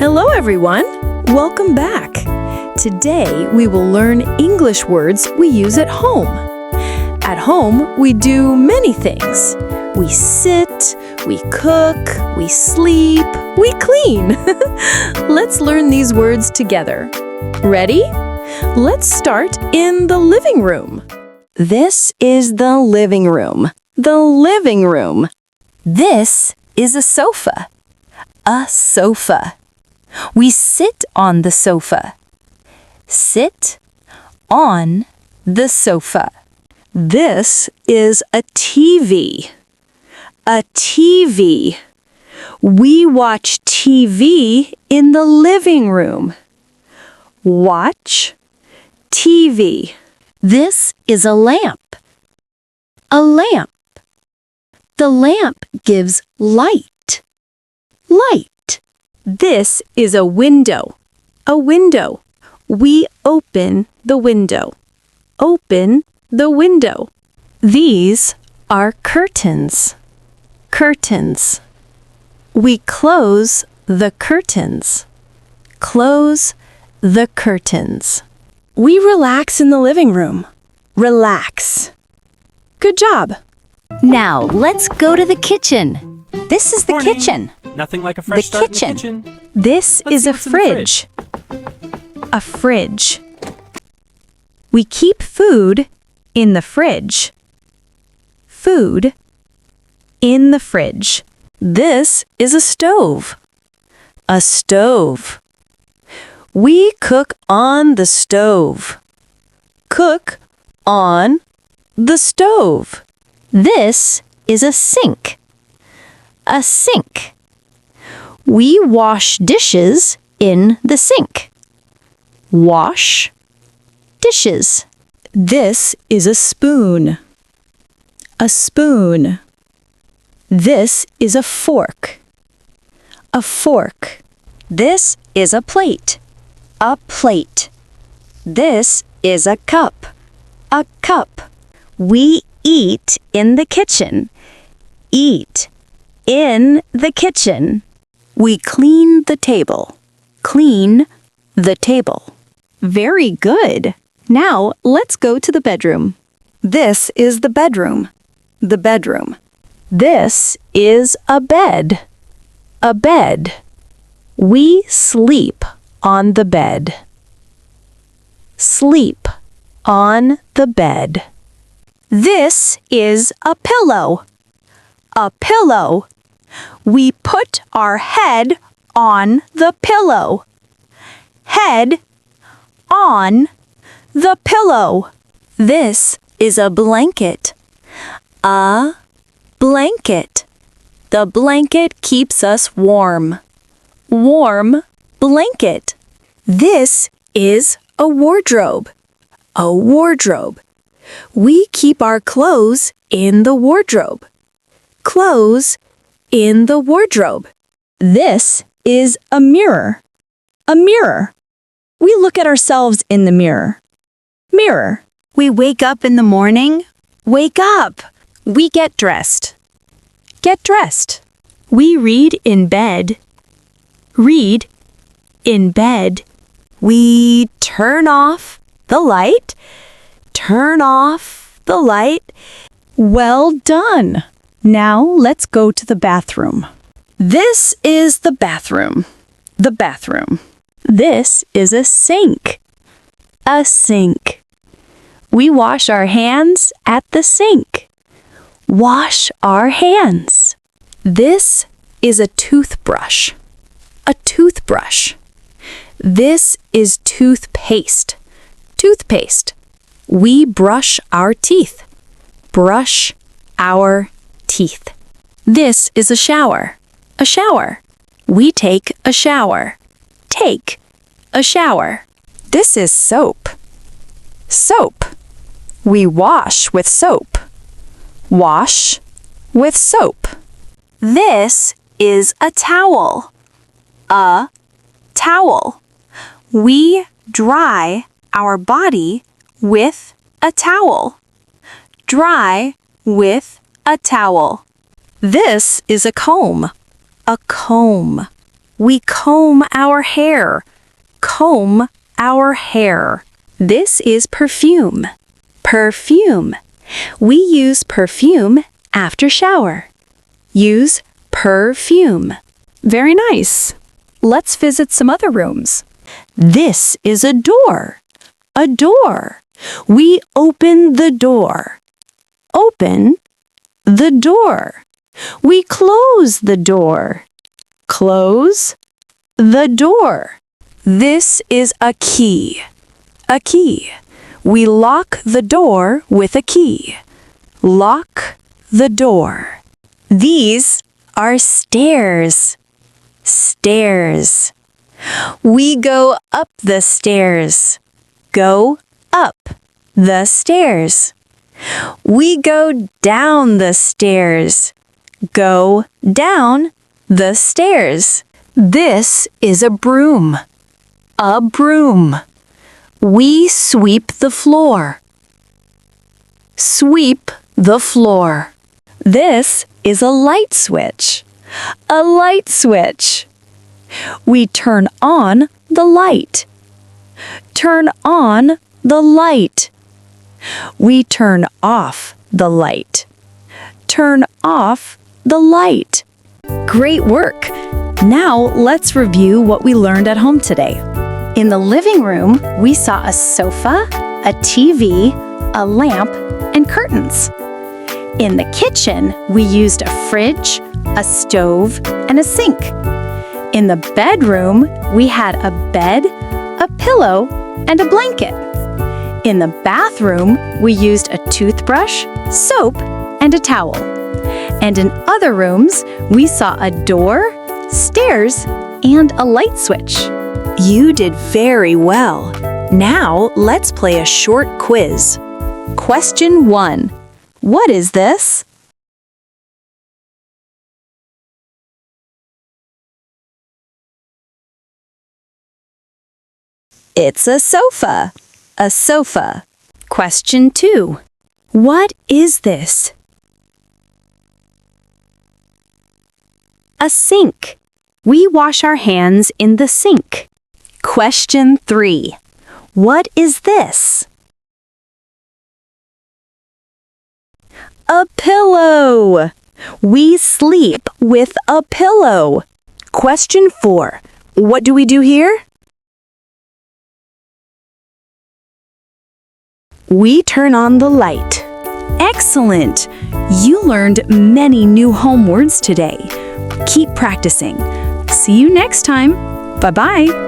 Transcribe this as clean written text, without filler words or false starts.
Hello, everyone. Welcome back. Today, we will learn English words we use at home. At home, we do many things. We sit, we cook, we sleep, we clean. Let's learn these words together. Ready? Let's start in the living room. This is the living room. The living room. This is a sofa. A sofa. We sit on the sofa. Sit on the sofa. This is a TV. A TV. We watch TV in the living room. Watch TV. This is a lamp. A lamp. The lamp gives light. Light. This is a window. A window. We open the window. Open the window. These are curtains. Curtains. We close the curtains. Close the curtains. We relax in the living room. Relax. Good job. Now, let's go to the kitchen. This is the Morning. kitchen. Nothing like a fresh start in the kitchen. This Let's is see a what's in the fridge. A fridge. We keep food in the fridge. Food in the fridge. This is a stove. A stove. We cook on the stove. Cook on the stove. This is a sink. A sink. We wash dishes in the sink. Wash dishes. This is a spoon. A spoon. This is a fork. A fork. This is a plate. A plate. This is a cup. A cup. We eat in the kitchen. Eat in the kitchen. We clean the table. Clean the table. Very good. Now, let's go to the bedroom. This is the bedroom. The bedroom. This is a bed. A bed. We sleep on the bed. Sleep on the bed. This is a pillow. A pillow. We put our head on the pillow. Head on the pillow. This is a blanket. A blanket. The blanket keeps us warm. Warm blanket. This is a wardrobe. A wardrobe. We keep our clothes in the wardrobe. Clothes in the wardrobe. This is a mirror. A mirror. We look at ourselves in the mirror. Mirror. We wake up in the morning. Wake up. We get dressed. Get dressed. We read in bed. Read in bed. We turn off the light. Turn off the light. Well done. Now let's go to the bathroom. This is the bathroom. The bathroom. This is a sink. A sink. We wash our hands at the sink. Wash our hands. This is a toothbrush. A toothbrush. This is toothpaste. Toothpaste. We brush our teeth. Brush our teeth. This is a shower. A shower. We take a shower. Take a shower. This is soap. Soap. We wash with soap. Wash with soap. This is a towel. A towel. We dry our body with a towel. Dry with a towel. This is a comb. A comb. We comb our hair. Comb our hair. This is perfume. Perfume. We use perfume after shower. Use perfume. Very nice. Let's visit some other rooms. This is a door. A door. We open the door. Open the door. We close the door. Close the door. This is a key. A key. We lock the door with a key. Lock the door. These are stairs. Stairs. We go up the stairs. Go up the stairs. We go down the stairs. Go down the stairs. This is a broom. A broom. We sweep the floor. Sweep the floor. This is a light switch. A light switch. We turn on the light. Turn on the light. We turn off the light. Turn off the light. Great work! Now let's review what we learned at home today. In the living room, we saw a sofa, a TV, a lamp, and curtains. In the kitchen, we used a fridge, a stove, and a sink. In the bedroom, we had a bed, a pillow, and a blanket. In the bathroom, we used a toothbrush, soap, and a towel. And in other rooms, we saw a door, stairs, and a light switch. You did very well. Now let's play a short quiz. Question 1. What is this? It's a sofa. A sofa. Question 2. What is this? A sink. We wash our hands in the sink. Question 3. What is this? A pillow. We sleep with a pillow. Question 4. What do we do here? We turn on the light. Excellent! You learned many new home words today. Keep practicing. See you next time. Bye-bye.